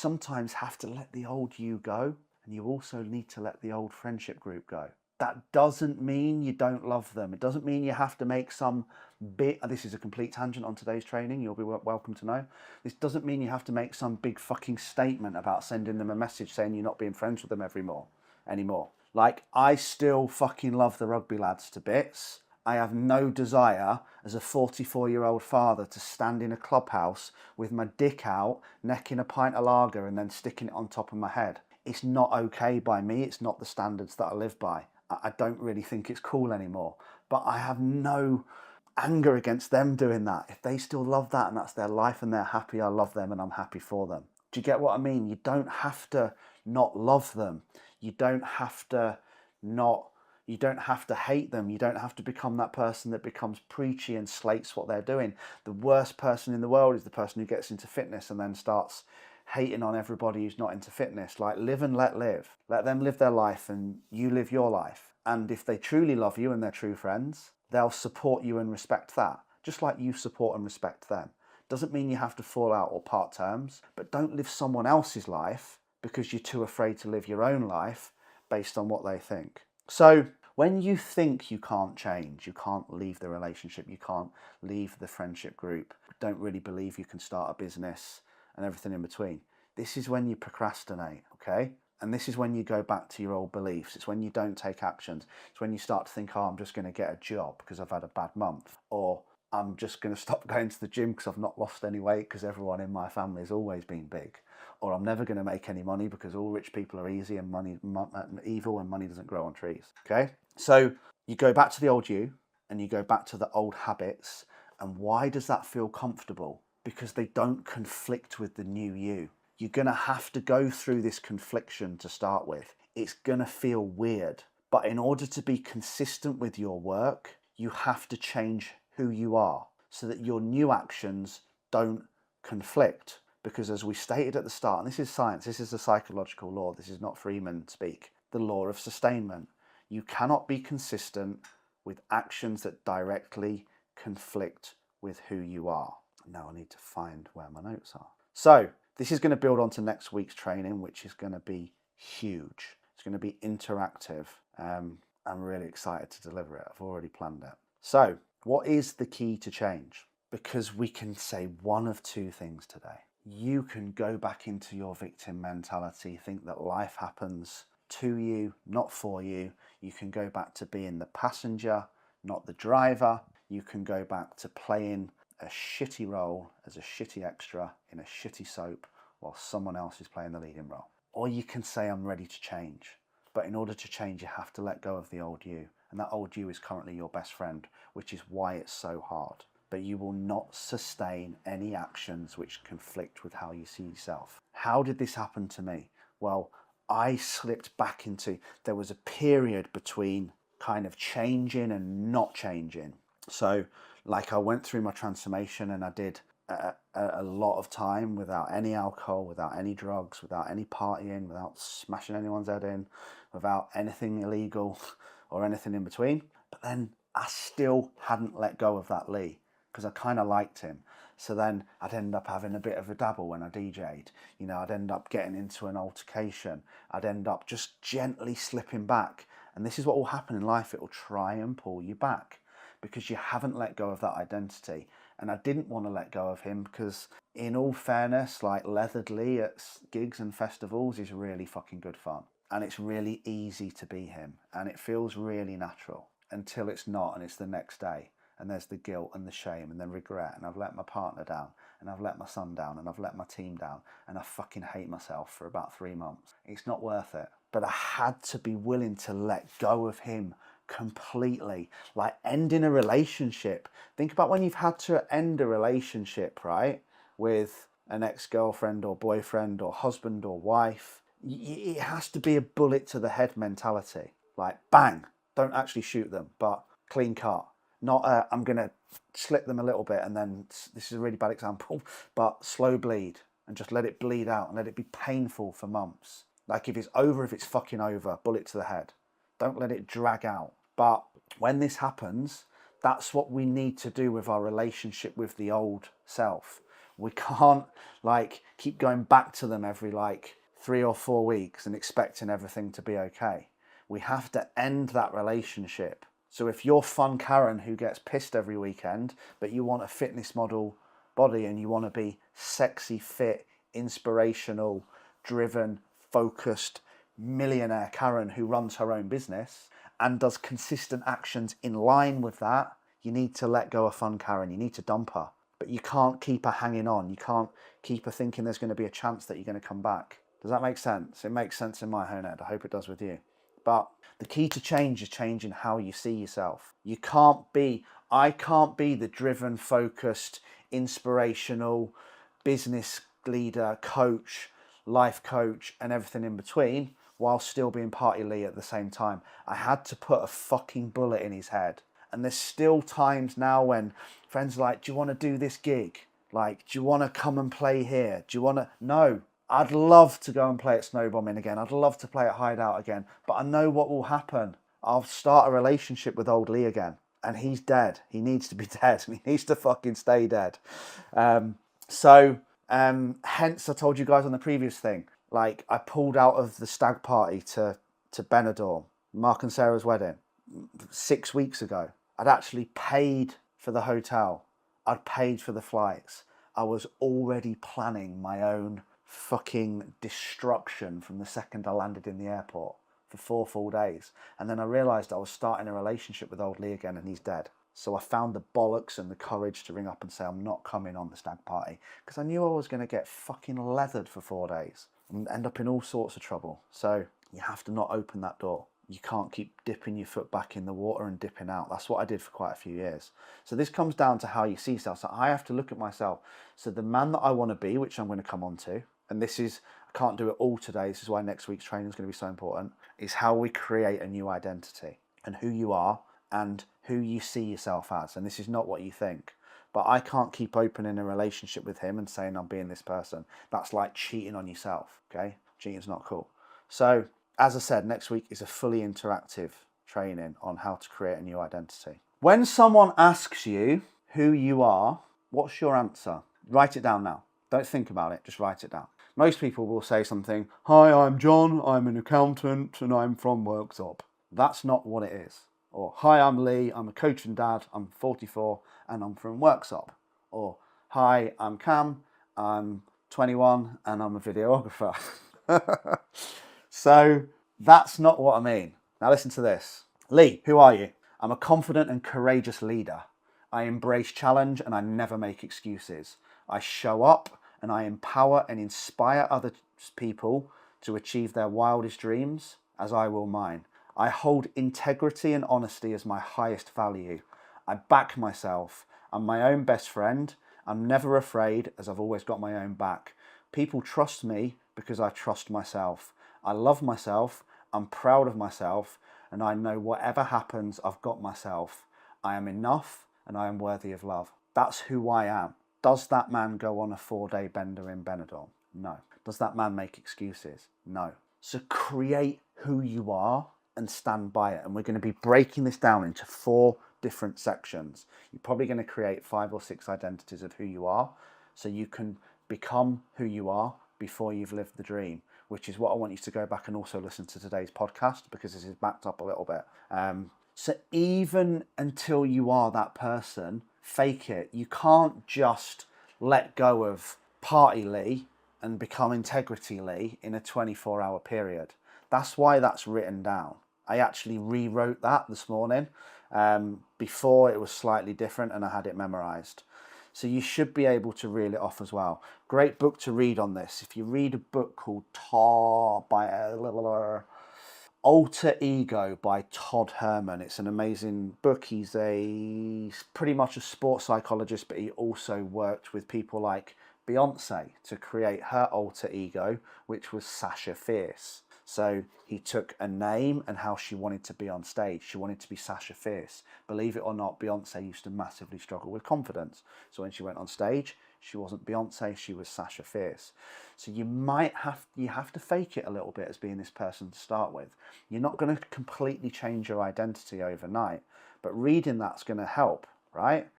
sometimes have to let the old you go, and you also need to let the old friendship group go. That doesn't mean you don't love them. It doesn't mean you have to make some big, this is a complete tangent on today's training, you'll be welcome to know. This doesn't mean you have to make some big fucking statement about sending them a message saying you're not being friends with them anymore. Like, I still fucking love the rugby lads to bits. I have no desire as a 44-year-old father to stand in a clubhouse with my dick out, necking a pint of lager and then sticking it on top of my head. It's not okay by me. It's not the standards that I live by. I don't really think it's cool anymore. But I have no anger against them doing that. If they still love that and that's their life and they're happy, I love them and I'm happy for them. Do you get what I mean? You don't have to not love them. You don't have to hate them. You don't have to become that person that becomes preachy and slates what they're doing. The worst person in the world is the person who gets into fitness and then starts hating on everybody who's not into fitness. Like, live and let live. Let them live their life and you live your life. And if they truly love you and they're true friends, they'll support you and respect that, just like you support and respect them. Doesn't mean you have to fall out or part terms, but don't live someone else's life because you're too afraid to live your own life based on what they think. So when you think you can't change, you can't leave the relationship, you can't leave the friendship group, don't really believe you can start a business and everything in between, this is when you procrastinate, okay? And this is when you go back to your old beliefs. It's when you don't take actions. It's when you start to think, oh, I'm just going to get a job because I've had a bad month. Or I'm just going to stop going to the gym because I've not lost any weight because everyone in my family has always been big. Or I'm never going to make any money because all rich people are easy and evil and money doesn't grow on trees, okay? So you go back to the old you and you go back to the old habits. And why does that feel comfortable? Because they don't conflict with the new you. You're going to have to go through this confliction to start with. It's going to feel weird. But in order to be consistent with your work, you have to change who you are so that your new actions don't conflict. Because as we stated at the start, and this is science, this is a psychological law, this is not Freeman speak, the law of sustainment. You cannot be consistent with actions that directly conflict with who you are. Now I need to find where my notes are. So this is going to build on to next week's training, which is going to be huge. It's going to be interactive. I'm really excited to deliver it. I've already planned it. So what is the key to change? Because we can say one of two things today. You can go back into your victim mentality, think that life happens to you, not for you. You can go back to being the passenger, not the driver. You can go back to playing a shitty role as a shitty extra in a shitty soap while someone else is playing the leading role. Or you can say, I'm ready to change. But in order to change, you have to let go of the old you. And that old you is currently your best friend, which is why it's so hard. But you will not sustain any actions which conflict with how you see yourself. How did this happen to me? Well, I slipped back into, there was a period between kind of changing and not changing. So like I went through my transformation and I did a lot of time without any alcohol, without any drugs, without any partying, without smashing anyone's head in, without anything illegal or anything in between. But then I still hadn't let go of that Lee because I kind of liked him. So then I'd end up having a bit of a dabble when I DJ'd. You know, I'd end up getting into an altercation. I'd end up just gently slipping back. And this is what will happen in life. It will try and pull you back because you haven't let go of that identity. And I didn't want to let go of him because, in all fairness, like Leathered Lee at gigs and festivals is really fucking good fun. And it's really easy to be him. And it feels really natural until it's not and it's the next day. And there's the guilt and the shame and then regret. And I've let my partner down and I've let my son down and I've let my team down. And I fucking hate myself for about 3 months. It's not worth it. But I had to be willing to let go of him completely. Like ending a relationship. Think about when you've had to end a relationship, right? With an ex-girlfriend or boyfriend or husband or wife. It has to be a bullet to the head mentality. Like bang, don't actually shoot them, but clean cut. Not I'm going to slip them a little bit and then, this is a really bad example, but slow bleed and just let it bleed out and let it be painful for months. Like if it's over, if it's fucking over, bullet to the head. Don't let it drag out. But when this happens, that's what we need to do with our relationship with the old self. We can't like keep going back to them every like 3 or 4 weeks and expecting everything to be okay. We have to end that relationship. So if you're fun Karen who gets pissed every weekend, but you want a fitness model body and you want to be sexy, fit, inspirational, driven, focused, millionaire Karen who runs her own business and does consistent actions in line with that, you need to let go of fun Karen. You need to dump her. But you can't keep her hanging on. You can't keep her thinking there's going to be a chance that you're going to come back. Does that make sense? It makes sense in my own head. I hope it does with you. But the key to change is changing how you see yourself. I can't be the driven, focused, inspirational business leader, coach, life coach, and everything in between while still being Party Lee at the same time. I had to put a fucking bullet in his head. And there's still times now when friends are like, do you want to do this gig? Like, do you want to come and play here? Do you want to? No. I'd love to go and play at Snowbombing again. I'd love to play at Hideout again. But I know what will happen. I'll start a relationship with old Lee again. And he's dead. He needs to be dead. He needs to fucking stay dead. Hence I told you guys on the previous thing, like I pulled out of the stag party to Benidorm, Mark and Sarah's wedding, 6 weeks ago. I'd actually paid for the hotel. I'd paid for the flights. I was already planning my own fucking destruction from the second I landed in the airport for 4 full days. And then I realised I was starting a relationship with old Lee again and he's dead. So I found the bollocks and the courage to ring up and say I'm not coming on the stag party because I knew I was going to get fucking leathered for 4 days and end up in all sorts of trouble. So you have to not open that door. You can't keep dipping your foot back in the water and dipping out. That's what I did for quite a few years. So this comes down to how you see yourself. So I have to look at myself. So the man that I want to be, which I'm going to come on to, and this is, I can't do it all today, this is why next week's training is going to be so important, is how we create a new identity and who you are and who you see yourself as. And this is not what you think. But I can't keep opening a relationship with him and saying I'm being this person. That's like cheating on yourself, okay? Cheating's not cool. So, as I said, next week is a fully interactive training on how to create a new identity. When someone asks you who you are, what's your answer? Write it down now. Don't think about it, just write it down. Most people will say something, hi, I'm John, I'm an accountant, and I'm from Worksop. That's not what it is. Or, hi, I'm Lee, I'm a coach and dad, I'm 44, and I'm from Worksop. Or, hi, I'm Cam, I'm 21, and I'm a videographer. So that's not what I mean. Now listen to this. Lee, who are you? I'm a confident and courageous leader. I embrace challenge and I never make excuses. I show up and I empower and inspire other people to achieve their wildest dreams, as I will mine. I hold integrity and honesty as my highest value. I back myself. I'm my own best friend. I'm never afraid, as I've always got my own back. People trust me because I trust myself. I love myself, I'm proud of myself, and I know whatever happens, I've got myself. I am enough, and I am worthy of love. That's who I am. Does that man go on a 4-day bender in Benidorm? No. Does that man make excuses? No. So create who you are and stand by it. And we're going to be breaking this down into 4 different sections. You're probably going to create 5 or 6 identities of who you are, so you can become who you are before you've lived the dream, which is what I want you to go back and also listen to today's podcast, because this is backed up a little bit. So even until you are that person, fake it. You can't just let go of Party Lee and become Integrity Lee in a 24-hour period. That's why that's written down. I actually rewrote that this morning. Before it was slightly different and I had it memorized. So you should be able to reel it off as well. Great book to read on this. If you read a book called Alter Ego by Todd Herman, it's an amazing book. He's pretty much a sports psychologist, but he also worked with people like Beyonce to create her alter ego, which was Sasha Fierce. So he took a name and how she wanted to be on stage. She wanted to be Sasha Fierce. Believe it or not, Beyonce used to massively struggle with confidence. So when she went on stage, she wasn't Beyonce, she was Sasha Fierce. So you have to fake it a little bit as being this person to start with. You're not going to completely change your identity overnight, but reading that's going to help, right?